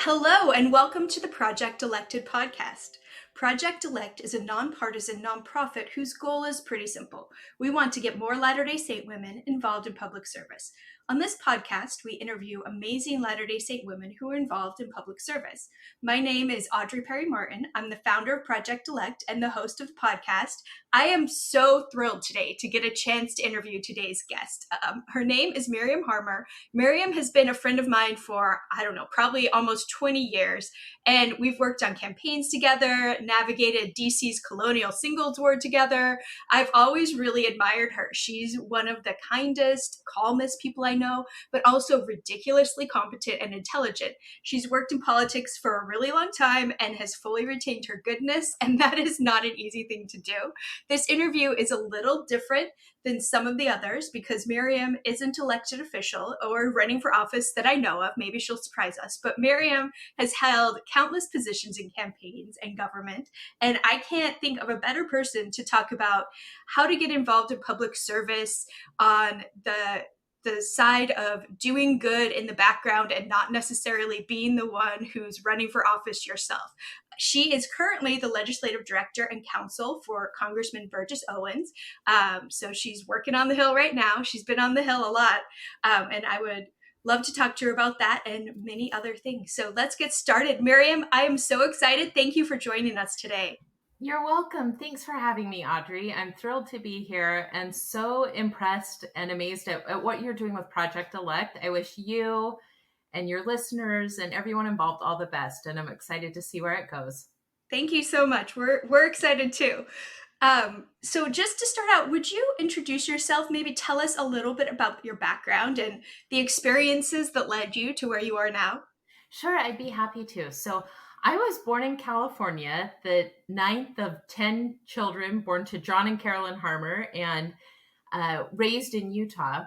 Hello, and welcome to the Project Elected podcast. Project Elect is a nonpartisan nonprofit whose goal is pretty simple. We want to get more Latter-day Saint women involved in public service. On this podcast, we interview amazing Latter-day Saint women who are involved in public service. My name is Audrey Perry-Martin. I'm the founder of Project Elect and the host of the podcast. I am so thrilled today to get a chance to interview today's guest. Her name is Miriam Harmer. Miriam has been a friend of mine for, probably almost 20 years. And we've worked on campaigns together, navigated DC's colonial singles war together. I've always really admired her. She's one of the kindest, calmest people I know, but also ridiculously competent and intelligent. She's worked in politics for a really long time and has fully retained her goodness, and that is not an easy thing to do. This interview is a little different than some of the others because Miriam isn't elected official or running for office that I know of. Maybe she'll surprise us, but Miriam has held countless positions in campaigns and government, and I can't think of a better person to talk about how to get involved in public service on the side of doing good in the background and not necessarily being the one who's running for office yourself. She is currently the legislative director and counsel for Congressman Burgess Owens. So she's working on the Hill right now. She's been on the Hill a lot. And I would love to talk to her about that and many other things. So let's get started. Miriam, I am so excited. Thank you for joining us today. You're welcome. Thanks for having me, Audrey. I'm thrilled to be here and so impressed and amazed at what you're doing with Project Elect. I wish you and your listeners and everyone involved all the best, and I'm excited to see where it goes. Thank you so much. We're excited too. So just to start out, would you introduce yourself? Maybe tell us a little bit about your background and the experiences that led you to where you are now. Sure, I'd be happy to. So I was born in California, the ninth of 10 children born to John and Carolyn Harmer, and raised in Utah.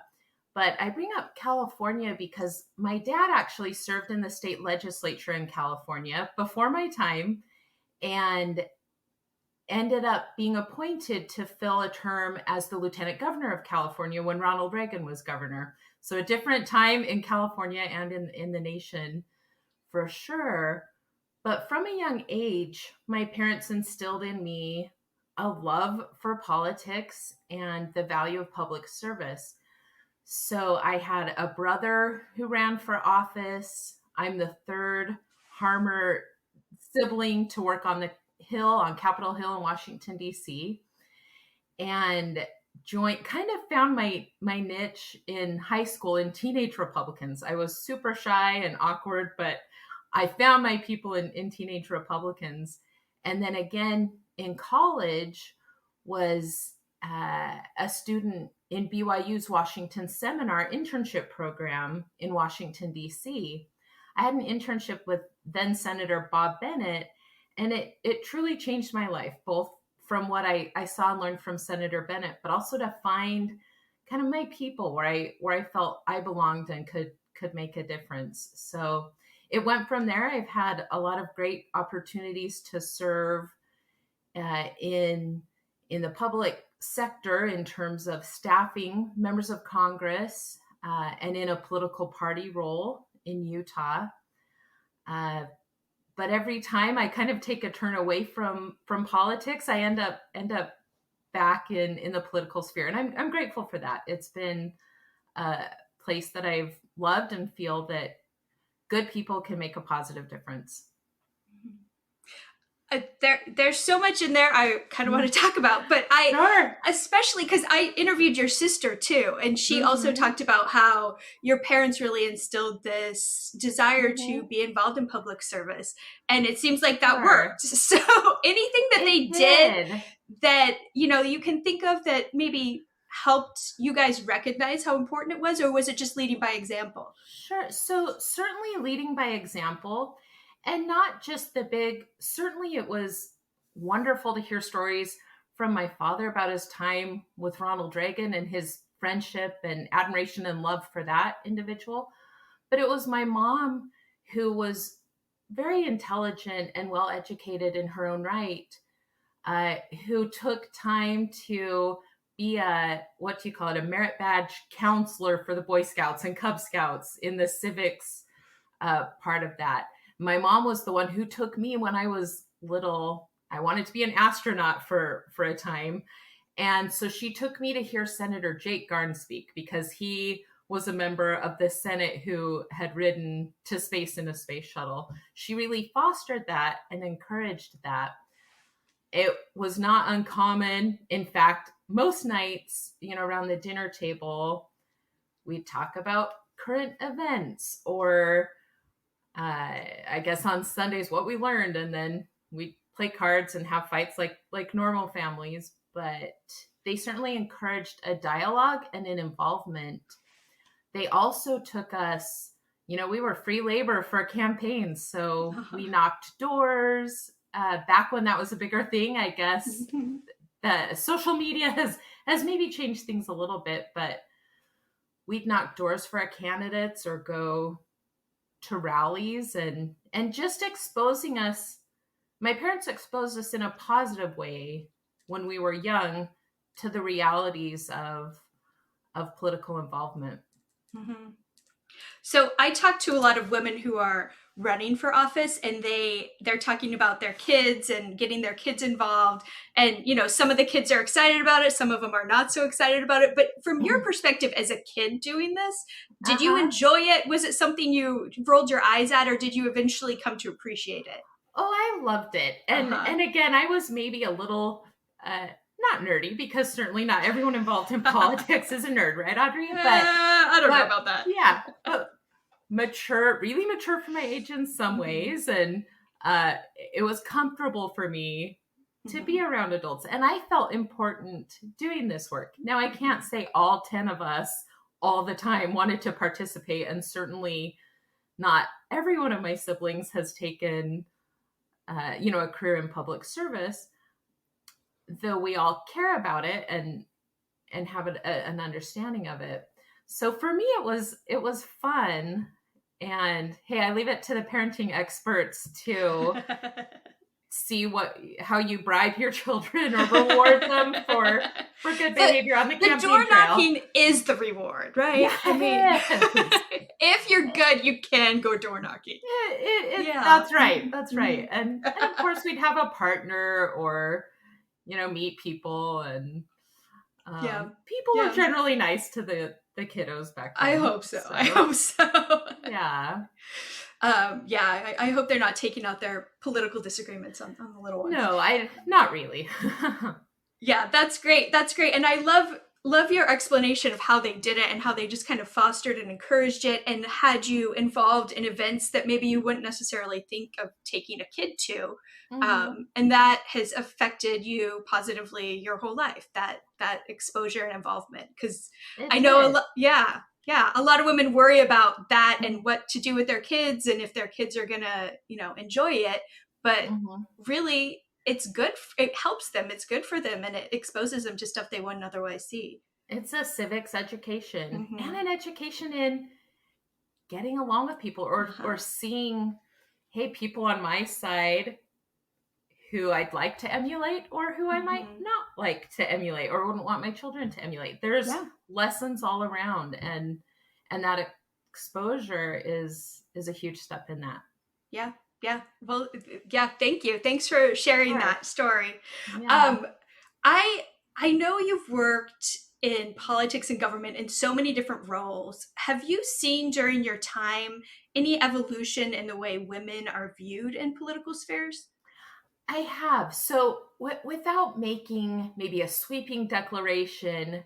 But I bring up California because my dad actually served in the state legislature in California before my time and ended up being appointed to fill a term as the lieutenant governor of California when Ronald Reagan was governor. So a different time in California and in the nation for sure. But from a young age, my parents instilled in me a love for politics and the value of public service. So I had a brother who ran for office. I'm the third Harmer sibling to work on the Hill, on Capitol Hill in Washington, D.C. And kind of found my niche in high school in teenage Republicans. I was super shy and awkward, but I found my people in teenage Republicans. And then again in college was a student in BYU's Washington Seminar internship program in Washington, D.C. I had an internship with then Senator Bob Bennett, and it truly changed my life, both from what I saw and learned from Senator Bennett, but also to find kind of my people where I felt I belonged and could make a difference. So it went from there. I've had a lot of great opportunities to serve in the public sector in terms of staffing members of Congress and in a political party role in Utah. But every time I kind of take a turn away from politics, I end up back in the political sphere. And I'm grateful for that. It's been a place that I've loved and feel that good people can make a positive difference. There's so much in there I kind of want to talk about, but especially because I interviewed your sister too, and she also talked about how your parents really instilled this desire to be involved in public service, and it seems like that worked. So anything that they did that, you can think of that maybe helped you guys recognize how important it was, or was it just leading by example? Sure. So certainly leading by example. And not just the big, certainly it was wonderful to hear stories from my father about his time with Ronald Reagan and his friendship and admiration and love for that individual. But it was my mom, who was very intelligent and well-educated in her own right, who took time to be a merit badge counselor for the Boy Scouts and Cub Scouts in the civics part of that. My mom was the one who took me when I was little. I wanted to be an astronaut for a time. And so she took me to hear Senator Jake Garn speak because he was a member of the Senate who had ridden to space in a space shuttle. She really fostered that and encouraged that. It was not uncommon. In fact, most nights, around the dinner table, we'd talk about current events or I guess on Sundays what we learned, and then we'd play cards and have fights like normal families. But they certainly encouraged a dialogue and an involvement. They also took us, we were free labor for campaigns, so we knocked doors. Back when that was a bigger thing, I guess. The social media has maybe changed things a little bit, but we'd knock doors for our candidates or go to rallies and just exposing us. My parents exposed us in a positive way when we were young to the realities of political involvement. Mm-hmm. So I talk to a lot of women who are running for office, and they're talking about their kids and getting their kids involved. And, some of the kids are excited about it. Some of them are not so excited about it. But from your perspective as a kid doing this, did you enjoy it? Was it something you rolled your eyes at, or did you eventually come to appreciate it? Oh, I loved it. And again, I was maybe a little, not nerdy, because certainly not everyone involved in politics is a nerd, right, Audrey? But I don't know about that. Yeah. Really mature for my age in some ways. And it was comfortable for me to be around adults. And I felt important doing this work. Now, I can't say all 10 of us all the time wanted to participate. And certainly not every one of my siblings has taken, a career in public service, though we all care about it and have an understanding of it. So for me, it was fun. And hey, I leave it to the parenting experts to see how you bribe your children or reward them for good behavior on the campaign trail. The door knocking is the reward, right? Yes. I mean, if you're good, you can go door knocking. That's right. That's right. And of course, we'd have a partner or, meet people, and people were generally nice to the kiddos back then. I hope so. Yeah. I hope they're not taking out their political disagreements on the little ones. No, not really. Yeah, that's great. That's great. And I love your explanation of how they did it and how they just kind of fostered and encouraged it and had you involved in events that maybe you wouldn't necessarily think of taking a kid to. And that has affected you positively your whole life, that exposure and involvement. Because I know a lot of women worry about that and what to do with their kids and if their kids are gonna, enjoy it. But really, it's good. It helps them. It's good for them, and it exposes them to stuff they wouldn't otherwise see. It's a civics education and an education in getting along with people or seeing, hey, people on my side who I'd like to emulate or who I might not like to emulate or wouldn't want my children to emulate. There's lessons all around, and that exposure is a huge step in that. Yeah. Yeah. Well, yeah. Thank you. Thanks for sharing that story. Yeah. I know you've worked in politics and government in so many different roles. Have you seen during your time any evolution in the way women are viewed in political spheres? I have. So without making maybe a sweeping declaration,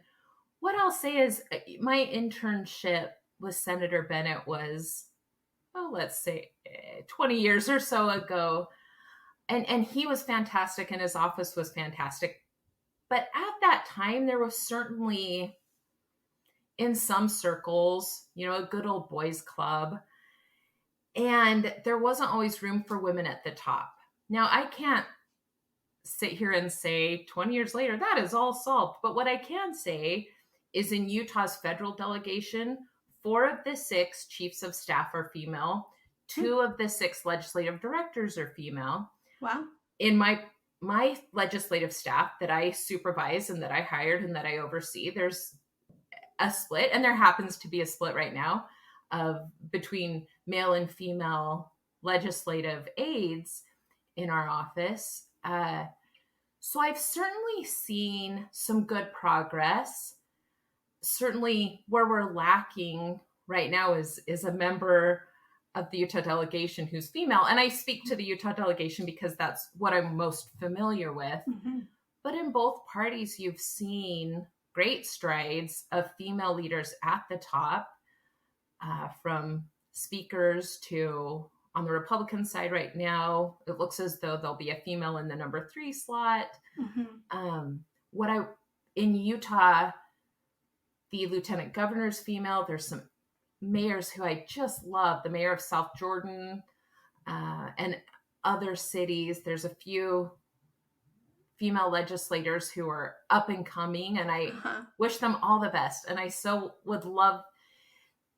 what I'll say is my internship with Senator Bennett was, let's say 20 years or so ago. And he was fantastic and his office was fantastic. But at that time, there was certainly, in some circles, a good old boys club. And there wasn't always room for women at the top. Now, I can't sit here and say 20 years later, that is all solved. But what I can say is in Utah's federal delegation, 4 of the 6 chiefs of staff are female. 2 of the 6 legislative directors are female. Wow. In my legislative staff that I supervise and that I hired and that I oversee, there's a split, and there happens to be a split right now between male and female legislative aides in our office. So I've certainly seen some good progress. Certainly where we're lacking right now is a member of the Utah delegation who's female. And I speak to the Utah delegation because that's what I'm most familiar with. Mm-hmm. But in both parties, you've seen great strides of female leaders at the top, from speakers to, on the Republican side right now, it looks as though there'll be a female in the number 3 slot. Mm-hmm. In Utah, the lieutenant governor's female. There's some mayors who I just love. The mayor of South Jordan, and other cities. There's a few female legislators who are up and coming, and I wish them all the best. And I so would love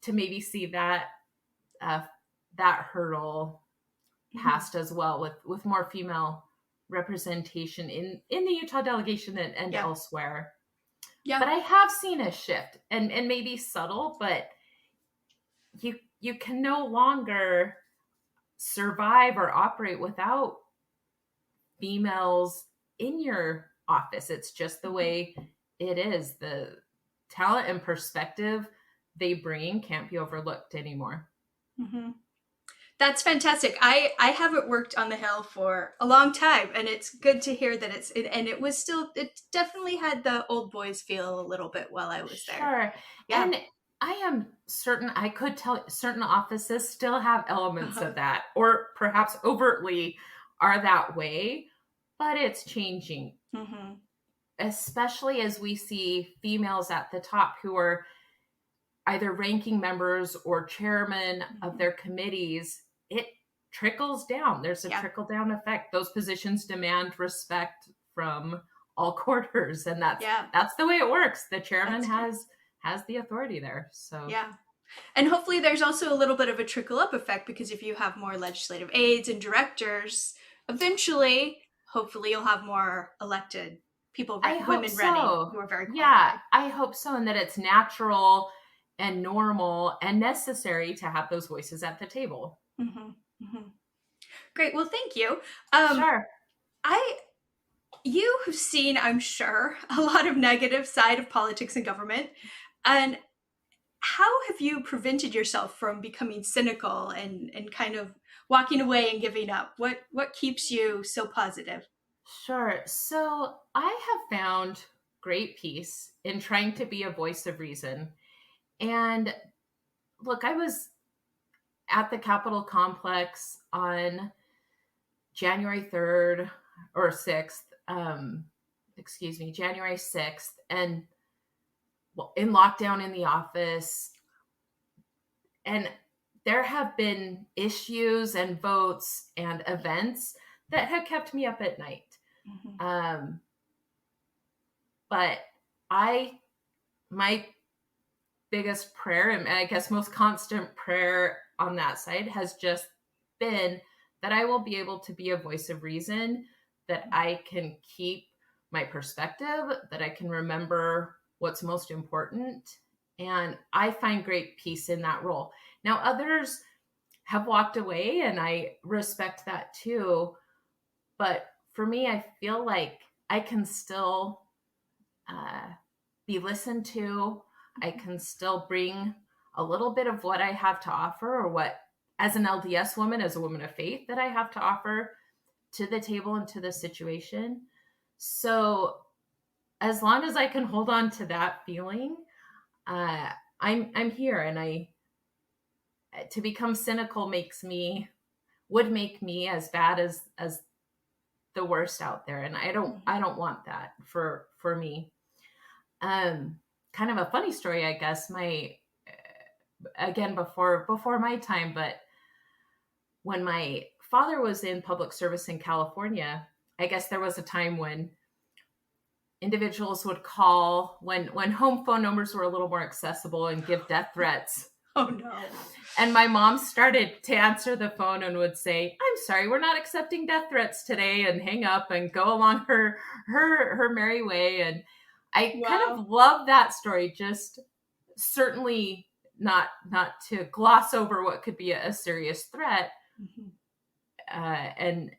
to maybe see that hurdle passed as well, with more female representation in the Utah delegation and elsewhere. Yeah. But I have seen a shift, and maybe subtle, but you can no longer survive or operate without females in your office. It's just the way it is. The talent and perspective they bring can't be overlooked anymore. Mm-hmm. That's fantastic. I haven't worked on the Hill for a long time, and it's good to hear that it definitely had the old boys feel a little bit while I was there. Sure. Yeah. And I am certain, I could tell certain offices still have elements of that, or perhaps overtly are that way, but it's changing. Mm-hmm. Especially as we see females at the top who are either ranking members or chairmen of their committees. It trickles down. There's a trickle down effect. Those positions demand respect from all quarters, and that's the way it works. The chairman has the authority there. So and hopefully there's also a little bit of a trickle up effect, because if you have more legislative aides and directors, eventually, hopefully, you'll have more elected people, women ready, who are very qualified. Yeah, I hope so, and that it's natural and normal and necessary to have those voices at the table. Mm-hmm. Mm-hmm. Great. Well, thank you. Sure. You have seen, I'm sure, a lot of negative side of politics and government. And how have you prevented yourself from becoming cynical and kind of walking away and giving up? What keeps you so positive? Sure. So I have found great peace in trying to be a voice of reason. And look, I was at the Capitol complex on January 3rd or 6th, January 6th, and in lockdown in the office. And there have been issues and votes and events that have kept me up at night. Mm-hmm. But my biggest prayer, and I guess most constant prayer on that side, has just been that I will be able to be a voice of reason, that I can keep my perspective, that I can remember what's most important. And I find great peace in that role. Now, others have walked away, and I respect that too. But for me, I feel like I can still be listened to. I can still bring a little bit of what I have to offer, or what, as an LDS woman, as a woman of faith, that I have to offer to the table and to the situation. So as long as I can hold on to that feeling, I'm here. And to become cynical would make me as bad as the worst out there. And I don't want that for me. Kind of a funny story, I guess. Again, before my time, but when my father was in public service in California, I guess there was a time when individuals would call when home phone numbers were a little more accessible and give death threats. Oh no. And my mom started to answer the phone and would say, "I'm sorry, we're not accepting death threats today," and hang up and go along her merry way. And I kind of love that story. Just certainly not to gloss over what could be a serious threat, mm-hmm. and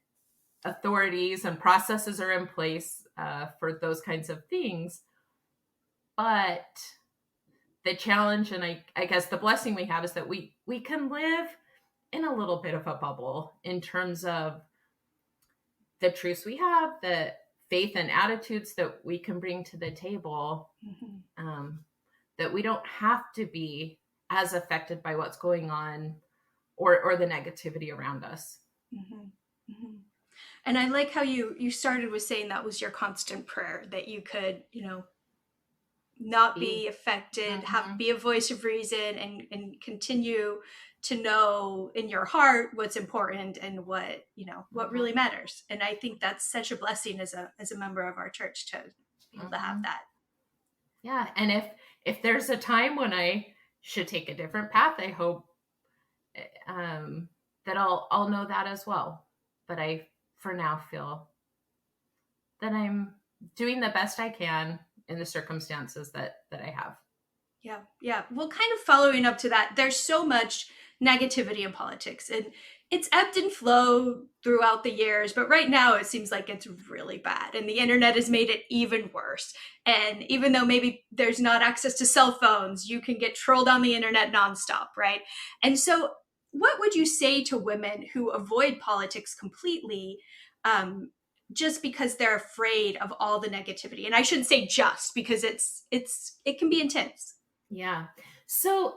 authorities and processes are in place for those kinds of things. But the challenge, and I guess the blessing we have, is that we can live in a little bit of a bubble in terms of the truths we have, the faith and attitudes that we can bring to the table, that we don't have to be as affected by what's going on or the negativity around us. And I like how you started with saying that was your constant prayer, that you could, not be affected, be a voice of reason, and continue to know in your heart what's important and what really matters. And I think that's such a blessing as a member of our church to be able to have that. Yeah. And if there's a time when I should take a different path, I hope that I'll know that as well. But I, for now, feel that I'm doing the best I can in the circumstances that I have. Yeah. Well, kind of following up to that, there's so much negativity in politics, and it's ebbed and flowed throughout the years, but right now it seems like it's really bad, and the internet has made it even worse. And even though maybe there's not access to cell phones, you can get trolled on the internet nonstop, right? And so what would you say to women who avoid politics completely, just because they're afraid of all the negativity? And I shouldn't say just, because it can be intense. Yeah. So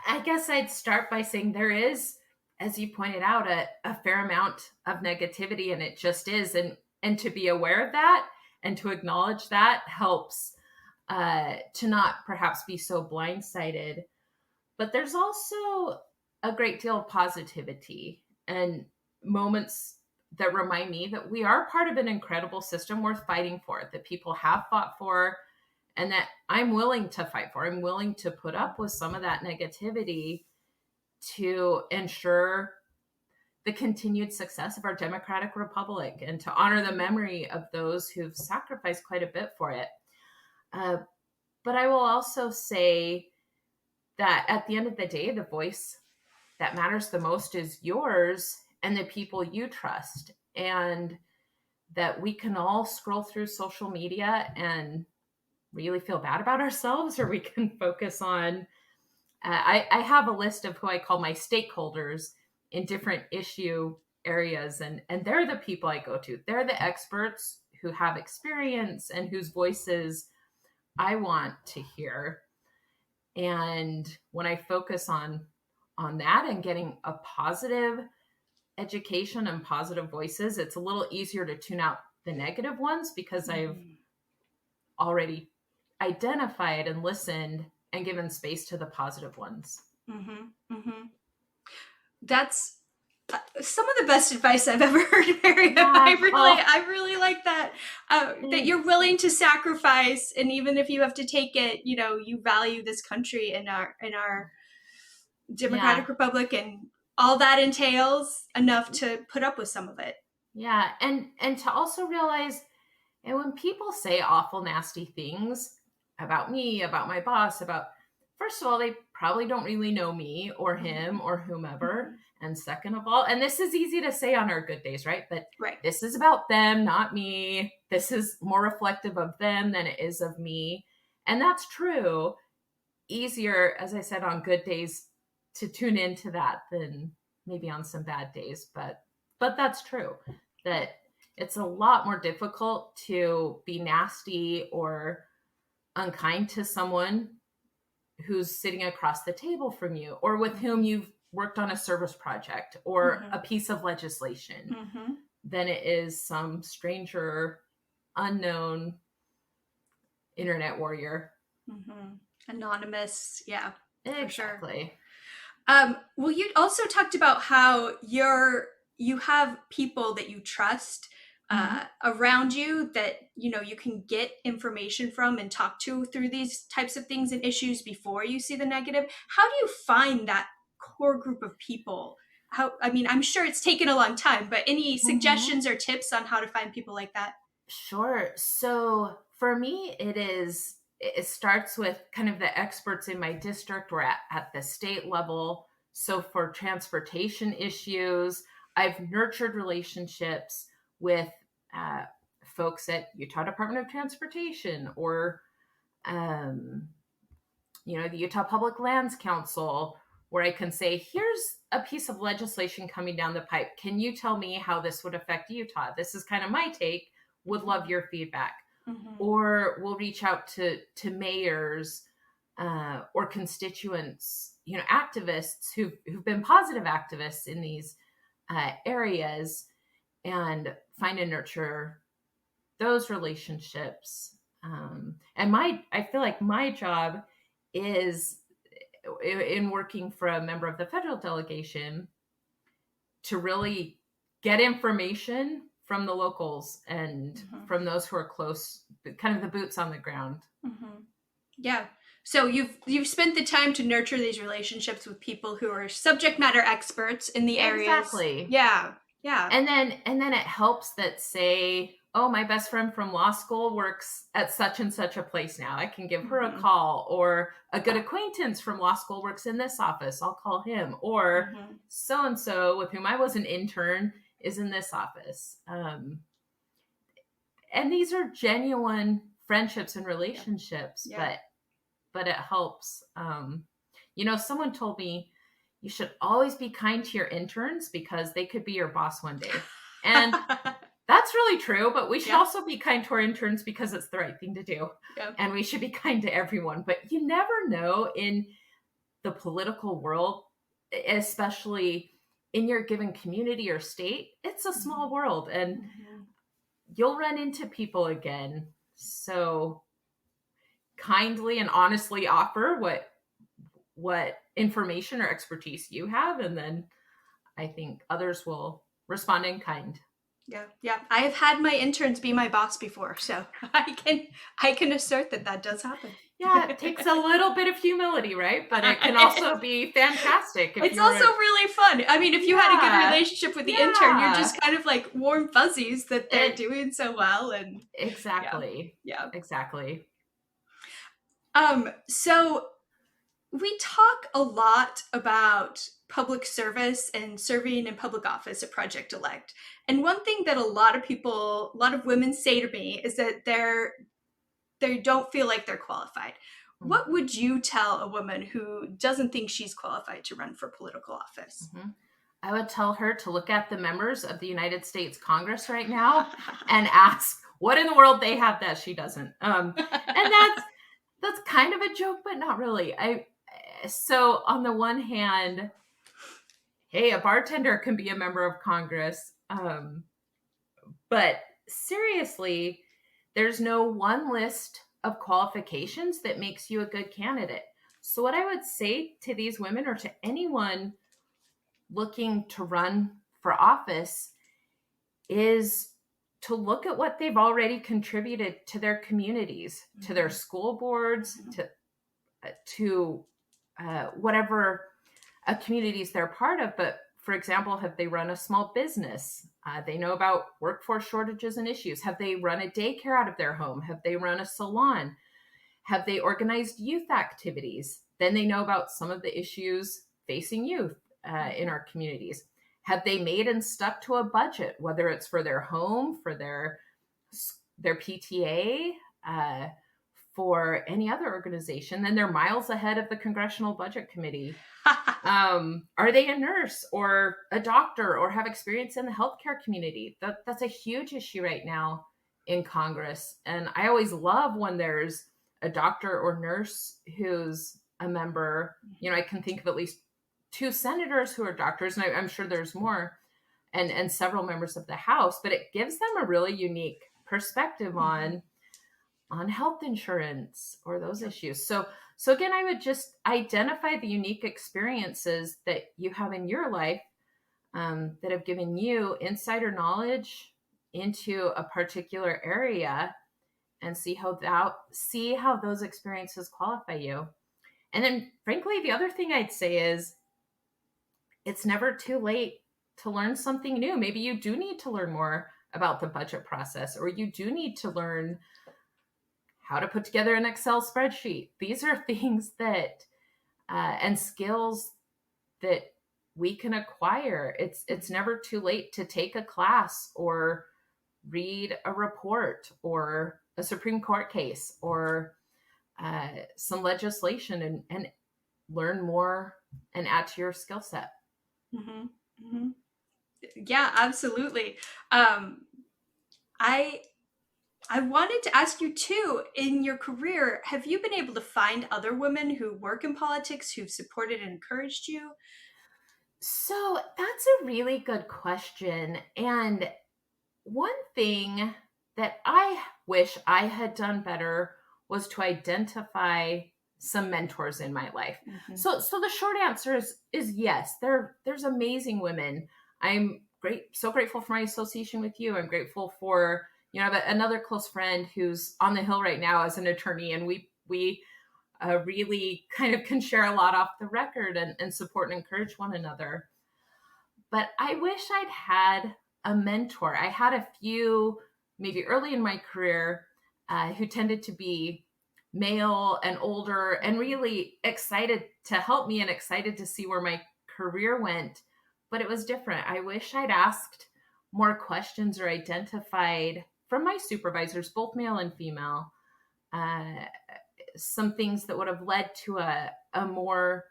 I guess I'd start by saying there is, as you pointed out, a fair amount of negativity, and it just is. And to be aware of that and to acknowledge that helps to not perhaps be so blindsided. But there's also a great deal of positivity and moments that remind me that we are part of an incredible system worth fighting for, that people have fought for, and that I'm willing to fight for. I'm willing to put up with some of that negativity to ensure the continued success of our democratic republic and to honor the memory of those who've sacrificed quite a bit for it. But I will also say that at the end of the day, the voice that matters the most is yours and the people you trust. And that we can all scroll through social media and really feel bad about ourselves, or we can focus on, I have a list of who I call my stakeholders in different issue areas. And they're the people I go to. They're the experts who have experience and whose voices I want to hear. And when I focus on that and getting a positive education and positive voices, it's a little easier to tune out the negative ones, because I've already identified and listened and given space to the positive ones. That's some of the best advice I've ever heard, Miriam. I really like that. That you're willing to sacrifice, and even if you have to take it, you value this country and our democratic republic and all that entails, enough to put up with some of it. Yeah, and to also realize, and when people say awful, nasty things about me, about my boss, first of all, they probably don't really know me or him or whomever. And second of all, and this is easy to say on our good days, right? But this is about them, not me. This is more reflective of them than it is of me. And that's true. Easier, as I said, on good days to tune into that than maybe on some bad days. But that's true, that it's a lot more difficult to be nasty or unkind to someone who's sitting across the table from you, or with whom you've worked on a service project or a piece of legislation, than it is some stranger, unknown internet warrior. Anonymous. Yeah, exactly. For sure. Well, you also talked about how you have people that you trust around you, that you can get information from and talk to through these types of things and issues before you see the negative. How do you find that core group of people? I'm sure it's taken a long time, but any suggestions or tips on how to find people like that? Sure. So for me, it starts with kind of the experts in my district or at the state level. So for transportation issues, I've nurtured relationships with folks at Utah Department of Transportation or, the Utah Public Lands Council, where I can say, here's a piece of legislation coming down the pipe. Can you tell me how this would affect Utah? This is kind of my take. Would love your feedback. Mm-hmm. Or we'll reach out to mayors or constituents, activists who've been positive activists in these areas, and find and nurture those relationships. And I feel like my job is, in working for a member of the federal delegation, to really get information from the locals and from those who are close, kind of the boots on the ground. Mm-hmm. Yeah. So you've spent the time to nurture these relationships with people who are subject matter experts in the areas. Exactly. Yeah. Yeah. And then it helps that, say, oh, my best friend from law school works at such and such a place now. I can give her a call. Or a good acquaintance from law school works in this office. I'll call him. Or so-and-so with whom I was an intern is in this office. And these are genuine friendships and relationships, but it helps. Someone told me you should always be kind to your interns because they could be your boss one day. And that's really true, but we should also be kind to our interns because it's the right thing to do. Yeah. And we should be kind to everyone. But you never know in the political world, especially in your given community or state. It's a small world, and you'll run into people again. So kindly and honestly offer what information or expertise you have, and then I think others will respond in kind. Yeah. I have had my interns be my boss before, so I can assert that does happen. Yeah, it takes a little bit of humility, right? But it can also be fantastic. It's also really fun. I mean, if you had a good relationship with the intern, you're just kind of like warm fuzzies that they're doing so well. And exactly. Yeah. Exactly. So we talk a lot about public service and serving in public office at Project Elect. And one thing that a lot of women say to me is that they don't feel like they're qualified. What would you tell a woman who doesn't think she's qualified to run for political office? I would tell her to look at the members of the United States Congress right now and ask what in the world they have that she doesn't. And that's kind of a joke, but not really. So on the one hand, hey, a bartender can be a member of Congress. But seriously, there's no one list of qualifications that makes you a good candidate. So what I would say to these women, or to anyone looking to run for office, is to look at what they've already contributed to their communities, to their school boards, to whatever communities they're part of. But for example, have they run a small business? They know about workforce shortages and issues. Have they run a daycare out of their home? Have they run a salon? Have they organized youth activities? Then they know about some of the issues facing youth in our communities. Have they made and stuck to a budget, whether it's for their home, for their PTA, for any other organization? Then they're miles ahead of the Congressional Budget Committee. Are they a nurse or a doctor or have experience in the healthcare community? That's a huge issue right now in Congress. And I always love when there's a doctor or nurse who's a member. I can think of at least 2 senators who are doctors, and I'm sure there's more, and several members of the House, but it gives them a really unique perspective on health insurance or those issues. So again, I would just identify the unique experiences that you have in your life that have given you insider knowledge into a particular area, and see how those experiences qualify you. And then, frankly, the other thing I'd say is it's never too late to learn something new. Maybe you do need to learn more about the budget process, or you do need to learn how to put together an Excel spreadsheet. These are things that and skills that we can acquire. It's never too late to take a class or read a report or a Supreme Court case or some legislation and learn more and add to your skill set. Mm-hmm. Mm-hmm. Yeah, absolutely. I wanted to ask you too, in your career, have you been able to find other women who work in politics who've supported and encouraged you? So that's a really good question. And one thing that I wish I had done better was to identify some mentors in my life. Mm-hmm. So the short answer is yes. There's amazing women. I'm so grateful for my association with you. I'm grateful for, you know, another close friend who's on the Hill right now as an attorney, and we really kind of can share a lot off the record and support and encourage one another. But I wish I'd had a mentor. I had a few, maybe early in my career, who tended to be male and older and really excited to help me and excited to see where my career went. But it was different. I wish I'd asked more questions or identified from my supervisors, both male and female, some things that would have led to a more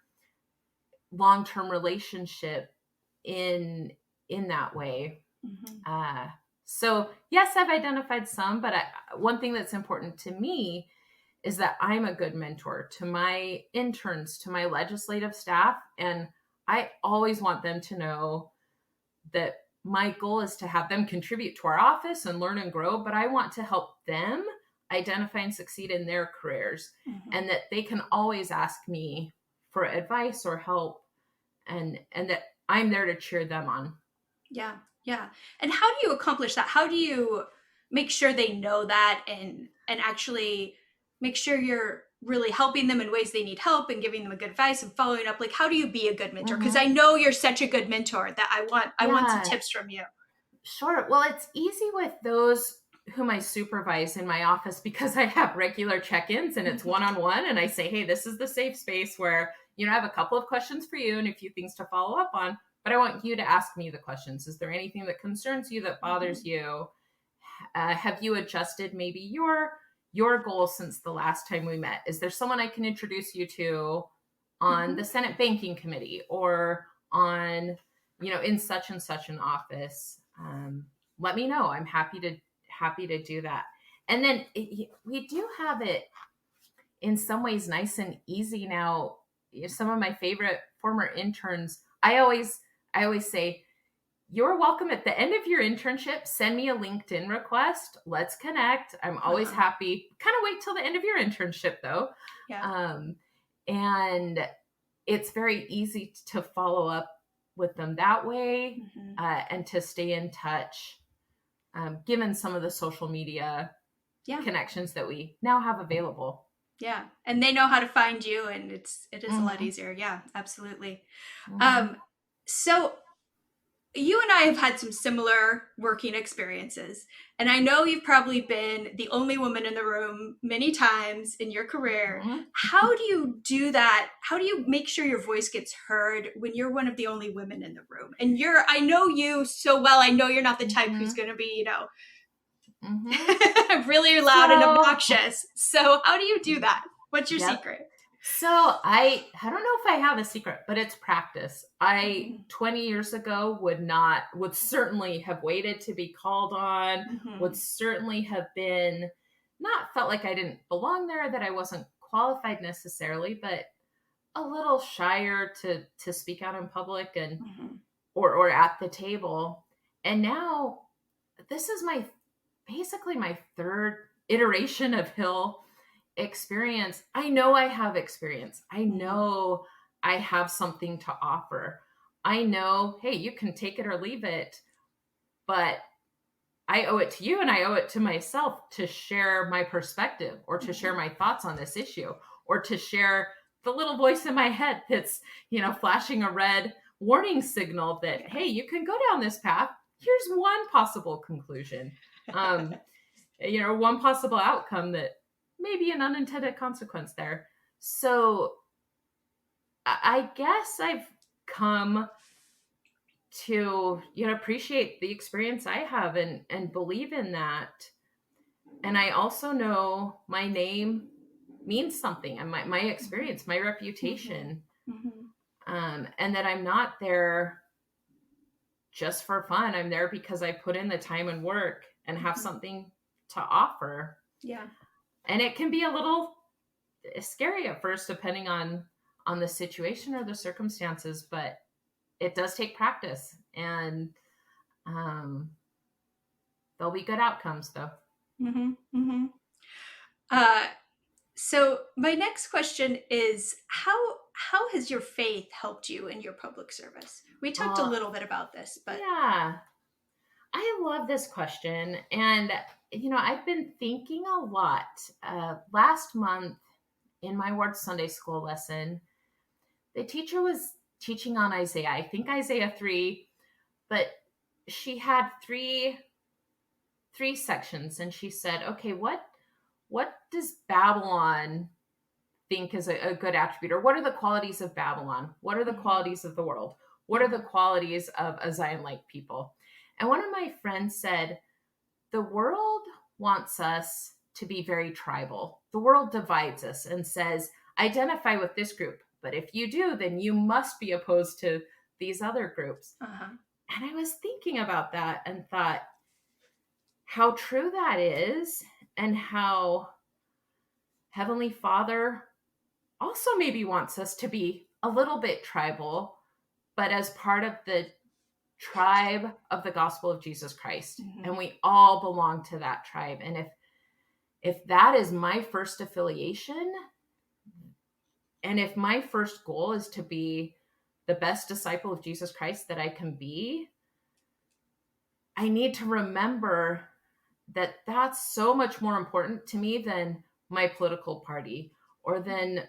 long-term relationship in that way. Mm-hmm. So yes, I've identified some, but one thing that's important to me is that I'm a good mentor to my interns, to my legislative staff, and I always want them to know that my goal is to have them contribute to our office and learn and grow, but I want to help them identify and succeed in their careers, mm-hmm. and that they can always ask me for advice or help, and that I'm there to cheer them on. Yeah. Yeah. And how do you accomplish that? How do you make sure they know that and actually make sure you're really helping them in ways they need help and giving them a good advice and following up? Like, how do you be a good mentor? Because I know you're such a good mentor that I want some tips from you. Sure. Well, it's easy with those whom I supervise in my office because I have regular check-ins and it's one-on-one, and I say, hey, this is the safe space where, you know, I have a couple of questions for you and a few things to follow up on, but I want you to ask me the questions. Is there anything that concerns you, that bothers you? Have you adjusted maybe your goals since the last time we met? Is there someone I can introduce you to on the Senate Banking Committee or on, you know, in such and such an office? Let me know. I'm happy to do that. And then we do have it in some ways nice and easy now. Some of my favorite former interns, I always say, you're welcome at the end of your internship. Send me a LinkedIn request. Let's connect. I'm always happy. Kind of wait till the end of your internship though. Yeah. And it's very easy to follow up with them that way, and to stay in touch, given some of the social media connections that we now have available. Yeah. And they know how to find you, and it is a lot easier. Yeah, absolutely. So you and I have had some similar working experiences, and I know you've probably been the only woman in the room many times in your career. How do you do that? How do you make sure your voice gets heard when you're one of the only women in the room? And I know you so well. I know you're not the type who's going to be, you know, really loud and obnoxious. So how do you do that? What's your secret? So I don't know if I have a secret, but it's practice. 20 years ago would certainly have waited to be called on, would certainly have been not felt like I didn't belong there, that I wasn't qualified necessarily, but a little shyer to speak out in public and, or at the table. And now this is basically my third iteration of Hill experience. I know I have experience. I know I have something to offer. I know, hey, you can take it or leave it, but I owe it to you and I owe it to myself to share my perspective or to share my thoughts on this issue or to share the little voice in my head that's, you know, flashing a red warning signal that, hey, you can go down this path. Here's one possible conclusion. You know, one possible outcome that maybe an unintended consequence there. So I guess I've come to, appreciate the experience I have and believe in that. And I also know my name means something, and my experience, my reputation, and that I'm not there just for fun. I'm there because I put in the time and work and have something to offer. Yeah. And it can be a little scary at first, depending on the situation or the circumstances, but it does take practice, and there'll be good outcomes though. So my next question is, how has your faith helped you in your public service? We talked a little bit about this, but yeah, I love this question. And, I've been thinking a lot. Last month in my ward Sunday school lesson, the teacher was teaching on Isaiah, I think Isaiah 3, but she had three sections, and she said, okay, what does Babylon think is a good attribute? Or what are the qualities of Babylon? What are the qualities of the world? What are the qualities of a Zion-like people? And one of my friends said, the world wants us to be very tribal. The world divides us and says, identify with this group. But if you do, then you must be opposed to these other groups. And I was thinking about that and thought how true that is, and how Heavenly Father also maybe wants us to be a little bit tribal, but as part of the tribe of the gospel of Jesus Christ. And we all belong to that tribe. And if that is my first affiliation, and if my first goal is to be the best disciple of Jesus Christ that I can be, I need to remember that that's so much more important to me than my political party, or than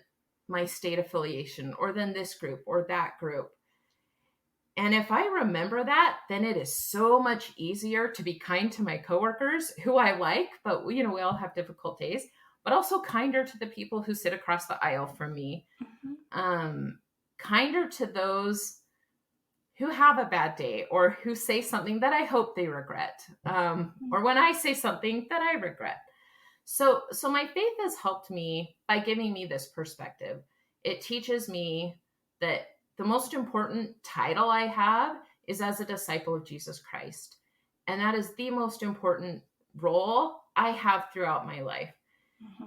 my state affiliation, or than this group or that group. And if I remember that, then it is so much easier to be kind to my coworkers who I like, but we all have difficult days, but also kinder to the people who sit across the aisle from me. Kinder to those who have a bad day, or who say something that I hope they regret, or when I say something that I regret. So my faith has helped me by giving me this perspective. It teaches me that the most important title I have is as a disciple of Jesus Christ. And that is the most important role I have throughout my life.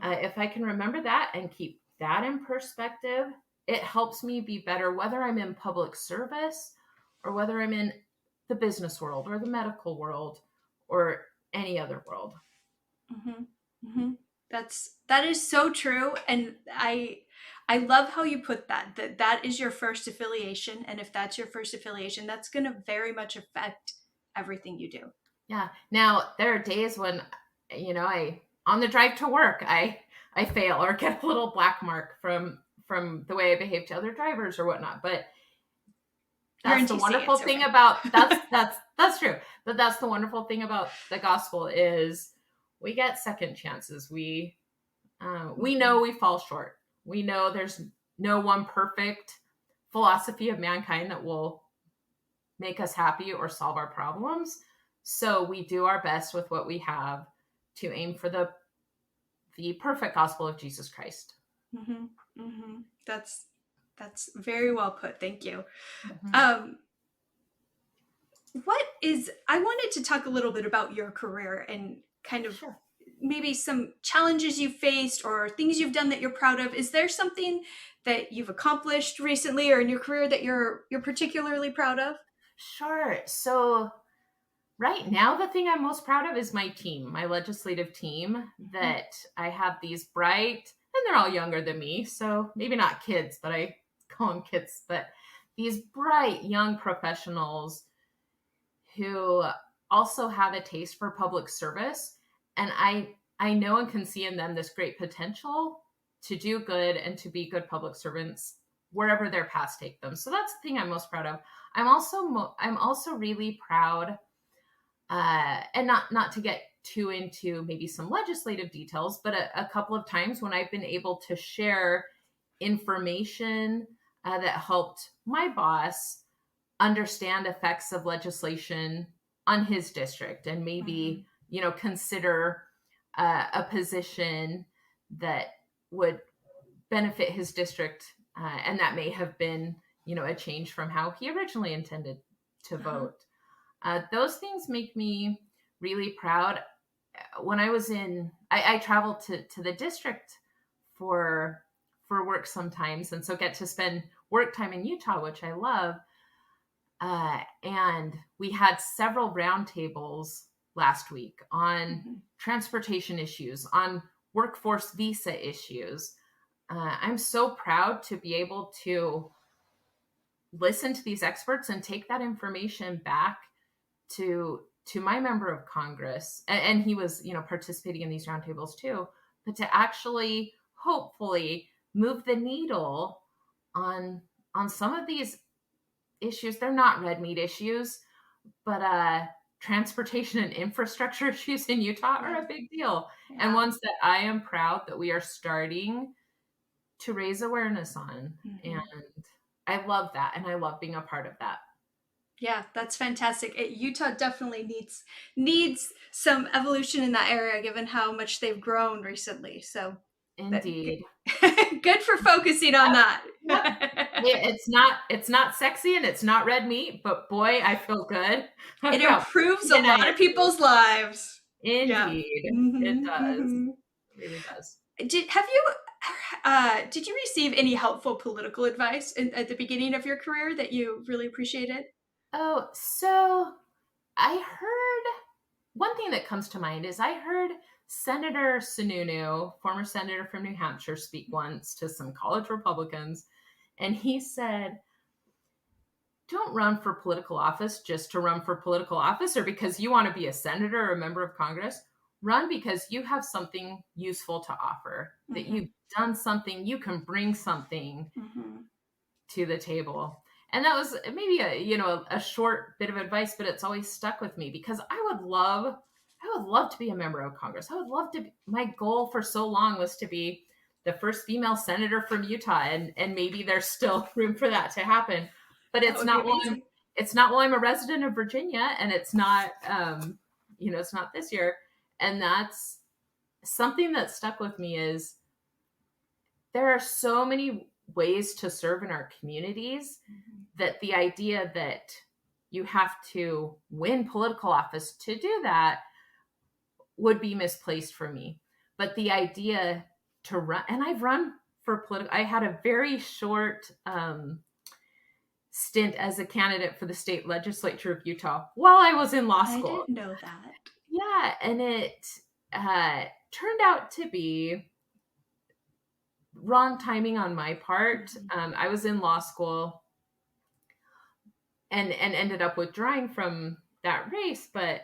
If I can remember that and keep that in perspective, it helps me be better, whether I'm in public service, or whether I'm in the business world, or the medical world, or any other world. That is so true. And I love how you put that is your first affiliation. And if that's your first affiliation, that's going to very much affect everything you do. Yeah. Now, there are days when, on the drive to work, I fail or get a little black mark from the way I behave to other drivers or whatnot. But that's the wonderful thing about that's true. But that's the wonderful thing about the gospel is we get second chances. We know we fall short. We know there's no one perfect philosophy of mankind that will make us happy or solve our problems. So we do our best with what we have to aim for the perfect gospel of Jesus Christ. That's very well put. Thank you. I wanted to talk a little bit about your career and kind of maybe some challenges you faced or things you've done that you're proud of. Is there something that you've accomplished recently or in your career that you're particularly proud of? Sure. So right now, the thing I'm most proud of is my team, my legislative team, that I have these bright, and they're all younger than me, so maybe not kids, but I call them kids, but these bright young professionals who also have a taste for public service. And I know and can see in them this great potential to do good and to be good public servants wherever their paths take them. So that's the thing I'm most proud of. I'm also really proud, and not to get too into maybe some legislative details, but a couple of times when I've been able to share information that helped my boss understand effects of legislation on his district and maybe, consider a position that would benefit his district. And that may have been, a change from how he originally intended to vote. Those things make me really proud. When I was I traveled to the district for work sometimes, and so get to spend work time in Utah, which I love. And we had several roundtables last week on transportation issues, on workforce visa issues. I'm so proud to be able to listen to these experts and take that information back to my member of Congress. And he was, participating in these roundtables too, but to actually hopefully move the needle on some of these issues. They're not red meat issues, but transportation and infrastructure issues in Utah are a big deal, and ones that I am proud that we are starting to raise awareness on. And I love that, and I love being a part of that. Yeah, that's fantastic. Utah definitely needs some evolution in that area, given how much they've grown recently. So, indeed, good for focusing on that. It's not sexy and it's not red meat, but boy, I feel good. It improves a lot of people's lives. Indeed, it does. It really does. Did you receive any helpful political advice at the beginning of your career that you really appreciated? Oh, so I heard, one thing that comes to mind is I heard Senator Sununu, former senator from New Hampshire, speak once to some college Republicans. And he said, don't run for political office just to run for political office or because you want to be a senator or a member of Congress. Run because you have something useful to offer, that you've done something, you can bring something to the table. And that was maybe a short bit of advice, but it's always stuck with me because I would love to be a member of Congress. I would love to. My goal for so long was to be the first female senator from Utah, and maybe there's still room for that to happen. But it's not while I'm a resident of Virginia, and it's not it's not this year. And that's something that stuck with me is there are so many ways to serve in our communities that the idea that you have to win political office to do that would be misplaced for me. But the idea to run, and I've run for political, I had a very short stint as a candidate for the state legislature of Utah while I was in law school. I didn't know that. Yeah, and it turned out to be wrong timing on my part. I was in law school and ended up withdrawing from that race, but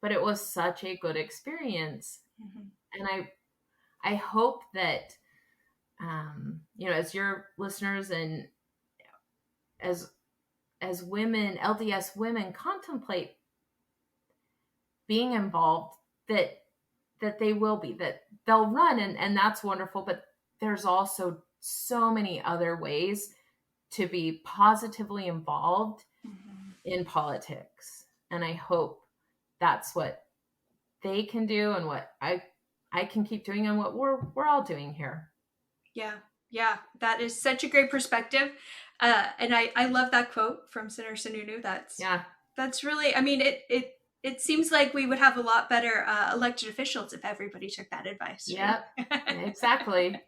it was such a good experience. And I hope that as your listeners and as women, LDS women, contemplate being involved, that they will be, that they'll run, and that's wonderful. But there's also so many other ways to be positively involved in politics. And I hope that's what they can do and what I can keep doing and what we're all doing here. Yeah, that is such a great perspective. And I love that quote from Senator Sununu. That's really, I mean, it seems like we would have a lot better elected officials if everybody took that advice. Right? Yep, exactly.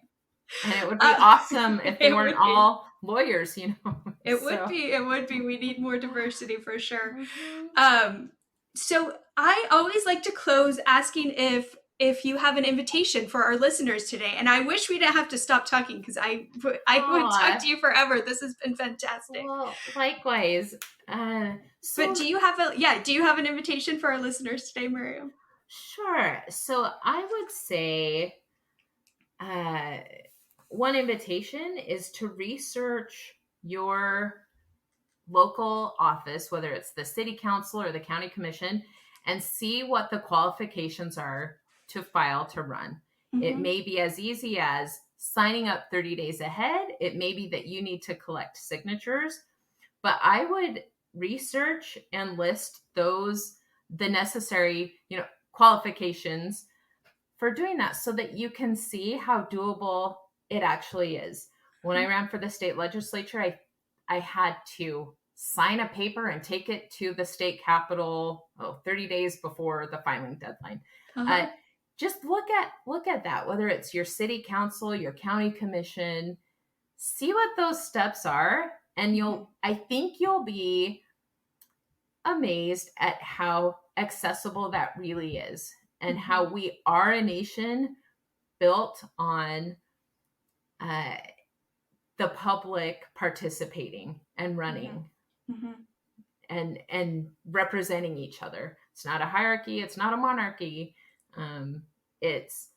And it would be awesome if they weren't all lawyers, It would be. We need more diversity for sure. So I always like to close asking if you have an invitation for our listeners today. And I wish we didn't have to stop talking because I would talk to you forever. This has been fantastic. Well, likewise. But do you have an invitation for our listeners today, Miriam? Sure. So I would say one invitation is to research your local office, whether it's the city council or the county commission, and see what the qualifications are to file to run. It may be as easy as signing up 30 days ahead. It may be that you need to collect signatures, but I would research and list the necessary, qualifications for doing that so that you can see how doable it actually is. When I ran for the state legislature, I had to sign a paper and take it to the state capitol 30 days before the filing deadline. Just look at that, whether it's your city council, your county commission, see what those steps are, and I think you'll be amazed at how accessible that really is, and how we are a nation built on the public participating and running and representing each other. It's not a hierarchy. It's not a monarchy. It's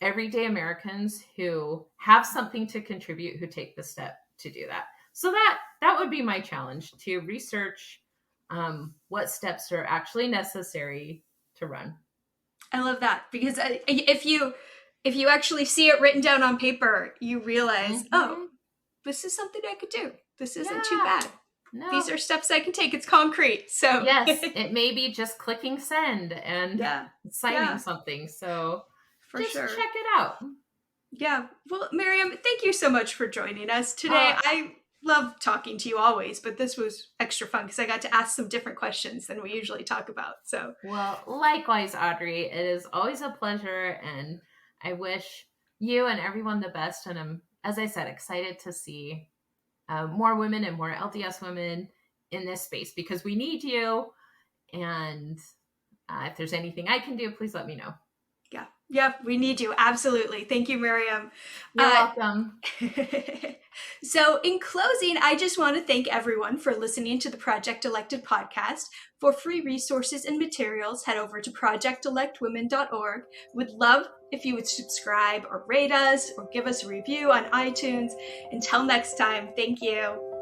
everyday Americans who have something to contribute, who take the step to do that. So that would be my challenge, to research what steps are actually necessary to run. I love that, because if you actually see it written down on paper, you realize, oh, this is something I could do. This isn't too bad. No. These are steps I can take. It's concrete. So yes, it may be just clicking send and signing something. So just check it out. Yeah. Well, Miriam, thank you so much for joining us today. I love talking to you always, but this was extra fun because I got to ask some different questions than we usually talk about. So, well, likewise, Audrey, it is always a pleasure, and I wish you and everyone the best. And I'm, as I said, excited to see more women and more LDS women in this space, because we need you. And if there's anything I can do, please let me know. Yeah, we need you. Absolutely. Thank you, Miriam. You're welcome. So in closing, I just want to thank everyone for listening to the Project Elected podcast. For free resources and materials, head over to projectelectwomen.org. Would love if you would subscribe or rate us or give us a review on iTunes. Until next time, thank you.